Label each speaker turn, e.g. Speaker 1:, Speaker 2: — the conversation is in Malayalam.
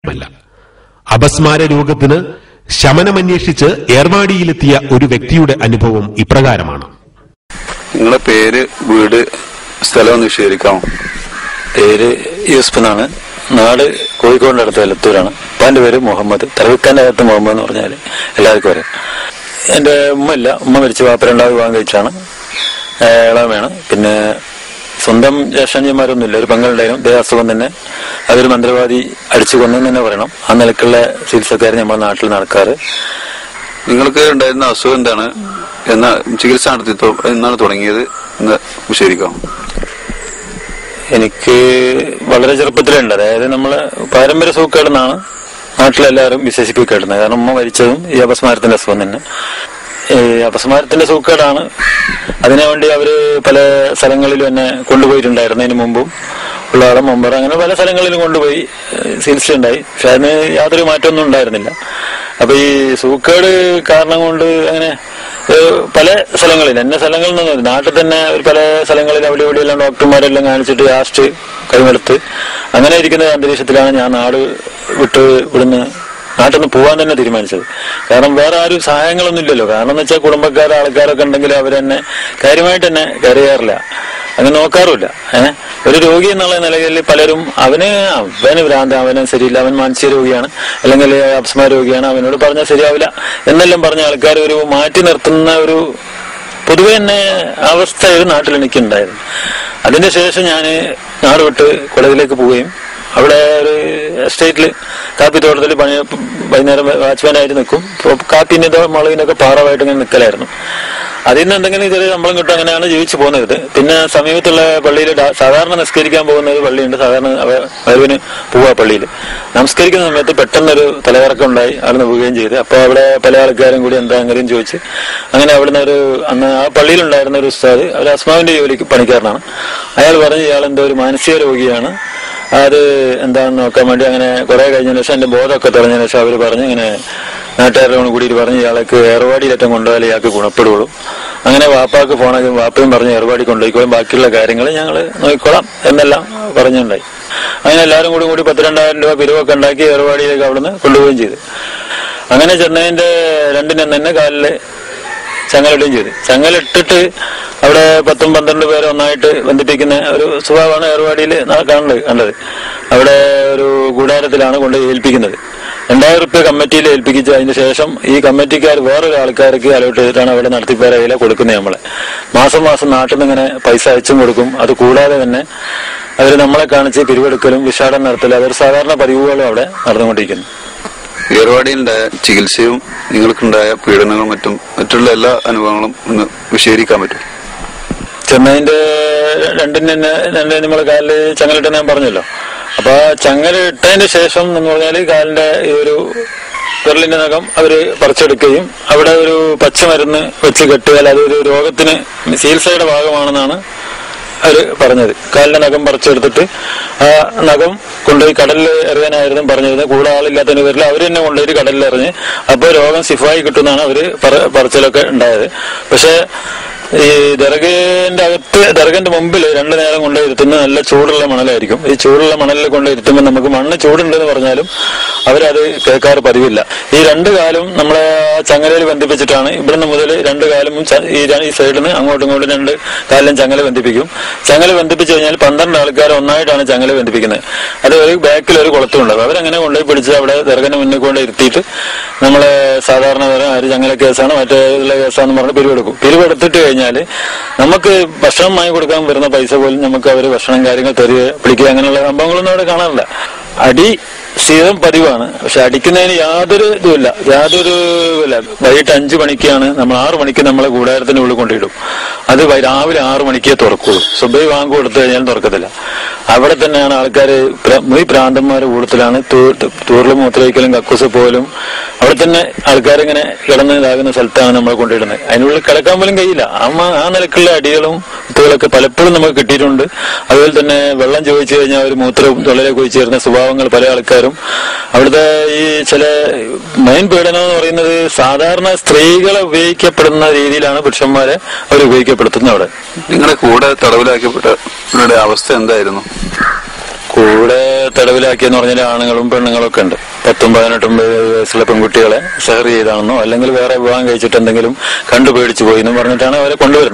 Speaker 1: ല്ല. അപസ്മാര രോഗത്തിന് ശമനമന്വേഷിച്ച് ഏർവാടിയിലെത്തിയ ഒരു വ്യക്തിയുടെ അനുഭവം ഇപ്രകാരമാണ്.
Speaker 2: നിങ്ങളുടെ പേര്, വീട്, സ്ഥലം നിഷേധിക്കാമോ?
Speaker 3: പേര് യൂസ്ഫ് എന്നാണ്. നാട് കോഴിക്കോടിന്റെ അടുത്ത് എലത്തൂരാണ്. അപ്പാന്റെ പേര് മുഹമ്മദ്. തലവിക്കാന്റെ അകത്ത് മുഹമ്മദ് എന്ന് പറഞ്ഞാൽ എല്ലാവർക്കും അറിയാം. എന്റെ ഉമ്മ മരിച്ചു. വാപ്പ രണ്ടാമത് വിവാഹം കഴിച്ചാണ്. ഇളമയാണ്. പിന്നെ സ്വന്തം ജ്യേഷ്ഠന്മാരൊന്നുമില്ല. ഒരു പെങ്ങളുണ്ടായിരുന്നു. ഇതേ അസുഖം തന്നെ. അതൊരു മന്ത്രവാദി അടിച്ചു കൊന്നെന്ന് തന്നെ പറയണം. ആ നിലക്കുള്ള ചികിത്സക്കാർ നമ്മുടെ നാട്ടിൽ നടക്കാറ്.
Speaker 2: നിങ്ങൾക്ക് ഉണ്ടായിരുന്ന അസുഖം എന്താണ്? എന്നാ ചികിത്സ നടത്തിയപ്പോ എന്നാണ് തുടങ്ങിയത് എന്ന് വിശദീകരിക്കാം.
Speaker 3: എനിക്ക് വളരെ ചെറുപ്പത്തിലുണ്ട്. അതായത് നമ്മളെ പാരമ്പര്യ സൂക്കേടെന്നാണ് നാട്ടിലെല്ലാവരും വിശേഷിപ്പിക്കേണ്ടുന്നത്. കാരണം ഉമ്മ മരിച്ചതും ഈ അപസ്മാരത്തിന്റെ അസുഖം തന്നെ. ഈ അപസ്മാരത്തിന്റെ സൂക്കേടാണ്. അതിനുവേണ്ടി അവര് പല സ്ഥലങ്ങളിലും എന്നെ കൊണ്ടുപോയിട്ടുണ്ടായിരുന്നു. അതിന് മുമ്പും ഉള്ളാളം മുമ്പർ അങ്ങനെ പല സ്ഥലങ്ങളിലും കൊണ്ടുപോയി ചികിത്സയുണ്ടായി. പക്ഷെ അതിന് യാതൊരു മാറ്റമൊന്നും ഉണ്ടായിരുന്നില്ല. അപ്പൊ ഈ സൂക്കേട് കാരണം കൊണ്ട് അങ്ങനെ പല സ്ഥലങ്ങളിൽ എന്നെ സ്ഥലങ്ങളിൽ നിന്നും നാട്ടിൽ തന്നെ പല സ്ഥലങ്ങളിൽ അവിടെ ഇവിടെയെല്ലാം ഡോക്ടർമാരെല്ലാം കാണിച്ചിട്ട് ലാസ്റ്റ് കൈമെടുത്ത് അങ്ങനെ ഇരിക്കുന്ന അന്തരീക്ഷത്തിലാണ് ഞാൻ നാട് വിട്ട് ഇവിടുന്ന് നാട്ടിൽ നിന്ന് പോകാൻ തന്നെ തീരുമാനിച്ചത്. കാരണം വേറെ ആരും സഹായങ്ങളൊന്നും ഇല്ലല്ലോ. കാരണം എന്ന് വെച്ചാൽ കുടുംബക്കാരെ ആൾക്കാരൊക്കെ ഉണ്ടെങ്കിൽ അവരെന്നെ കാര്യമായിട്ട് തന്നെ കയറിയാറില്ല, അങ്ങനെ നോക്കാറുമില്ല. ഒരു രോഗി എന്നുള്ള നിലയിൽ പലരും അവന് ഭ്രാന്ത്, അവന് ശരിയില്ല, അവൻ മാനസിക രോഗിയാണ്, അല്ലെങ്കിൽ അപസ്മാര രോഗിയാണ്, അവനോട് പറഞ്ഞാൽ ശരിയാവില്ല എന്നെല്ലാം പറഞ്ഞ ആൾക്കാർ ഒരു മാറ്റി നിർത്തുന്ന ഒരു പൊതുവെ തന്നെ അവസ്ഥ നാട്ടിൽ എനിക്കുണ്ടായിരുന്നു. അതിന്റെ ശേഷം ഞാൻ നാട് വിട്ട് കൊടകിലേക്ക് പോവുകയും അവിടെ ഒരു എസ്റ്റേറ്റില് കാപ്പിത്തോട്ടത്തിൽ വൈകുന്നേരം വാച്ച്മാനായിട്ട് നിൽക്കും. കാപ്പിന്റെ മുളകിനൊക്കെ പാറവായിട്ട് ഇങ്ങനെ നിൽക്കലായിരുന്നു. അതിൽ നിന്ന് എന്തെങ്കിലും ചെറിയ ശമ്പളം കിട്ടും. അങ്ങനെയാണ് ജീവിച്ചു പോകുന്നത്. പിന്നെ സമീപത്തുള്ള പള്ളിയിൽ സാധാരണ നിസ്കരിക്കാൻ പോകുന്ന ഒരു പള്ളിയുണ്ട്. സാധാരണ വരവിന് പോവാ പള്ളിയിൽ. നമസ്കരിക്കുന്ന സമയത്ത് പെട്ടെന്നൊരു തലകറക്കം ഉണ്ടായി. അവിടെ പോവുകയും ചെയ്ത്. അപ്പൊ അവിടെ പല ആൾക്കാരും കൂടി എന്താ അങ്ങനെയും ചോദിച്ച് അങ്ങനെ അവിടുന്ന് അന്ന് ആ പള്ളിയിലുണ്ടായിരുന്ന ഒരു ഉസ്താദ്, ഒരു അസ്മാവിന്റെ ജോലിക്ക് പണിക്കാരനാണ്. അയാൾ പറഞ്ഞു ഇയാൾ എന്തോ ഒരു മാനസിക രോഗിയാണ്, അത് എന്താണെന്ന് നോക്കാൻ വേണ്ടി അങ്ങനെ കുറെ കഴിഞ്ഞതിന് ശേഷം എന്റെ ബോധമൊക്കെ തെളിഞ്ഞതിന് ശേഷം അവർ പറഞ്ഞ് ഇങ്ങനെ നാട്ടുകാരോട് കൂടിയിട്ട് പറഞ്ഞ് ഇയാൾക്ക് ഏർവാടിയിലേറ്റം കൊണ്ടുപോയാൽ ഇയാൾക്ക് ഗുണപ്പെടുകയുള്ളൂ. അങ്ങനെ വാപ്പാക്ക് ഫോണാക്കി വാപ്പയും പറഞ്ഞ് ഏർവാടി കൊണ്ടുപോയിക്കോളും, ബാക്കിയുള്ള കാര്യങ്ങൾ ഞങ്ങൾ നോക്കിക്കോളാം എന്നെല്ലാം പറഞ്ഞുണ്ടായി. അങ്ങനെ എല്ലാവരും കൂടി 10,000-2,000 രൂപ പിരിവൊക്കെ ഉണ്ടാക്കി ഏർവാടിയിലേക്ക് അവിടുന്ന് കൊണ്ടുപോവുകയും ചെയ്തു. അങ്ങനെ ചെന്നൈന്റെ 2-ന് തന്നെ കാലില് ചങ്ങലിടുകയും ചെയ്തു. ചങ്ങലിട്ടിട്ട് അവിടെ 10-12 പേരെ ഒന്നായിട്ട് ബന്ധിപ്പിക്കുന്ന ഒരു സ്വഭാവമാണ് ഏർവാടിയിൽ കണ്ടത്. അവിടെ ഒരു കൂടാരത്തിലാണ് കൊണ്ട് ഏൽപ്പിക്കുന്നത്. 2,000 രൂപ കമ്മിറ്റിയിൽ ഏൽപ്പിച്ച് അതിന് ശേഷം ഈ കമ്മിറ്റിക്കാർ വേറൊരു ആൾക്കാർക്ക് അലോട്ട് ചെയ്തിട്ടാണ് അവിടെ നടത്തിപ്പേരയില കൊടുക്കുന്നത്. നമ്മളെ മാസം നാട്ടിൽ നിന്ന് ഇങ്ങനെ പൈസ അയച്ചും കൊടുക്കും. അത് കൂടാതെ തന്നെ അവർ നമ്മളെ കാണിച്ച് പിരിവെടുക്കലും വിഷാടം നടത്തലും അതൊരു സാധാരണ പതിവുകളും അവിടെ നടന്നുകൊണ്ടിരിക്കുന്നു.
Speaker 2: ഏർവാടിയിലുണ്ടായ ചികിത്സയും നിങ്ങൾക്കുണ്ടായ പീഡനങ്ങളും മറ്റുള്ള എല്ലാ അനുഭവങ്ങളും ഒന്ന് വിശദീകരിക്കാൻ പറ്റും?
Speaker 3: ചെന്നൈന്റെ 2-ന് നമ്മളെ കാലില് ചങ്ങലിട്ട് ഞാൻ പറഞ്ഞല്ലോ. അപ്പൊ ചങ്ങലിട്ടതിന് ശേഷം എന്ന് പറഞ്ഞാല് കാലിന്റെ ഈ ഒരു വിരലിന്റെ നഖം അവര് പറിച്ചെടുക്കുകയും അവിടെ ഒരു പച്ചമരുന്ന് വെച്ച് കെട്ടിയാൽ അതൊരു രോഗത്തിന് ചികിത്സയുടെ ഭാഗമാണെന്നാണ് അവര് പറഞ്ഞത്. കാലിന്റെ നഖം പറിച്ചെടുത്തിട്ട് ആ നഖം കൊണ്ടുപോയി കടലിൽ എറിയാനായിരുന്നു പറഞ്ഞിരുന്നത്. കൂടെ ആളില്ലാത്തതിന് പേരിൽ അവർ തന്നെ കൊണ്ടുപോയി കടലിൽ എറിഞ്ഞ് അപ്പോൾ രോഗം സിഫായി കിട്ടുമെന്നാണ് അവര് പറച്ചിലൊക്കെ ഉണ്ടായത്. പക്ഷെ ഈ ദർഗന്റെ മുമ്പിൽ 2 നേരം കൊണ്ടുപോയിരുത്തുന്നത് നല്ല ചൂടുള്ള മണലായിരിക്കും. ഈ ചൂടുള്ള മണലിൽ കൊണ്ടുപോയിരുത്തുമ്പോൾ നമുക്ക് മണ്ണ് ചൂടുണ്ടെന്ന് പറഞ്ഞാലും അവരത് കേൾക്കാറ് പതിവില്ല. ഈ 2 കാലും നമ്മളെ ചങ്ങലയിൽ ബന്ധിപ്പിച്ചിട്ടാണ് ഇവിടുന്ന് മുതൽ 2 കാലും ഈ സൈഡിൽ നിന്ന് അങ്ങോട്ടും ഇങ്ങോട്ടും 2 കാലിലും ചങ്ങല ബന്ധിപ്പിക്കും. ചങ്ങല ബന്ധിപ്പിച്ചു കഴിഞ്ഞാൽ 12 ആൾക്കാർ ഒന്നായിട്ടാണ് ചങ്ങല ബന്ധിപ്പിക്കുന്നത്. അത് ഒരു ബാക്കിൽ ഒരു കുളത്തുണ്ടാവും. അവരങ്ങനെ കൊണ്ടുപോയി പിടിച്ച് അവിടെ ദർഗന്റെ മുന്നിൽ കൊണ്ട് ഇരുത്തിയിട്ട് നമ്മളെ സാധാരണ ഒരു ചങ്ങല കേസാണ് മറ്റേതുള്ള കേസാന്ന് പറഞ്ഞ് പിരിവെടുക്കും. പിരിവെടുത്തിട്ട് കഴിഞ്ഞാൽ നമുക്ക് ഭക്ഷണം വാങ്ങി കൊടുക്കാൻ വരുന്ന പൈസ പോലും നമുക്ക് അവർ ഭക്ഷണം കാര്യങ്ങൾ പിടിക്കുക അങ്ങനെയുള്ള സംഭവങ്ങളൊന്നും അവിടെ കാണാറില്ല. അടി സ്ഥിരം പതിവാണ്. പക്ഷെ അടിക്കുന്നതിന് യാതൊരു ഇതുമില്ല. വൈകിട്ട് 5 മണിക്കാണ് നമ്മൾ 6 മണിക്ക് നമ്മളെ കൂടാരത്തിന്റെ ഉള്ളിൽ കൊണ്ടിടും. അത് രാവിലെ 6 മണിക്കേ തുറക്കുള്ളൂ. സുബൈ വാങ്ങ് കൊടുത്തു കഴിഞ്ഞാൽ തുറക്കത്തില്ല. അവിടെ തന്നെയാണ് ആൾക്കാർ ഈ പ്രാന്തന്മാരുടെ കൂട്ടത്തിലാണ് തൂറിലും മൂത്രയിക്കലും കക്കൂസ് പോലും അവിടെ തന്നെ ആൾക്കാരിങ്ങനെ കിടന്ന് ഇതാകുന്ന സ്ഥലത്താണ് നമ്മളെ കൊണ്ടിടുന്നത്. അതിനുള്ളിൽ കിടക്കാൻ പോലും കഴിയില്ല. ആ നിലക്കുള്ള അടികളും കുത്തുകളൊക്കെ പലപ്പോഴും നമുക്ക് കിട്ടിയിട്ടുണ്ട്. അതുപോലെ തന്നെ വെള്ളം ചോദിച്ചു കഴിഞ്ഞാൽ ഒരു മൂത്രവും തൊള്ളയിലേക്ക് ഒഴിച്ചു ചേർന്ന സ്വഭാവങ്ങൾ പല ആൾക്കാരും അവിടുത്തെ ഈ ചില മെയിൻ പീഡനം എന്ന് പറയുന്നത് സാധാരണ സ്ത്രീകളെ ഉപയോഗിക്കപ്പെടുന്ന രീതിയിലാണ് പുരുഷന്മാരെ അവർ ഉപയോഗിക്കപ്പെടുത്തുന്നത്. അവിടെ
Speaker 2: നിങ്ങളുടെ കൂടെ തടവിലാക്കപ്പെട്ടവരുടെ അവസ്ഥ എന്തായിരുന്നു?
Speaker 3: കൂടെ തടവിലാക്കിയെന്ന് പറഞ്ഞാൽ ആണുങ്ങളും പെണ്ണുങ്ങളും ഒക്കെ ഉണ്ട്. 18-18 വയസ്സുള്ള പെൺകുട്ടികളെ ഷെയർ ചെയ്താണെന്നോ അല്ലെങ്കിൽ വേറെ വിവാഹം കഴിച്ചിട്ട് എന്തെങ്കിലും കണ്ടുപേടിച്ചു പോയി എന്നും പറഞ്ഞിട്ടാണ് അവരെ കൊണ്ടുവരുന്നത്.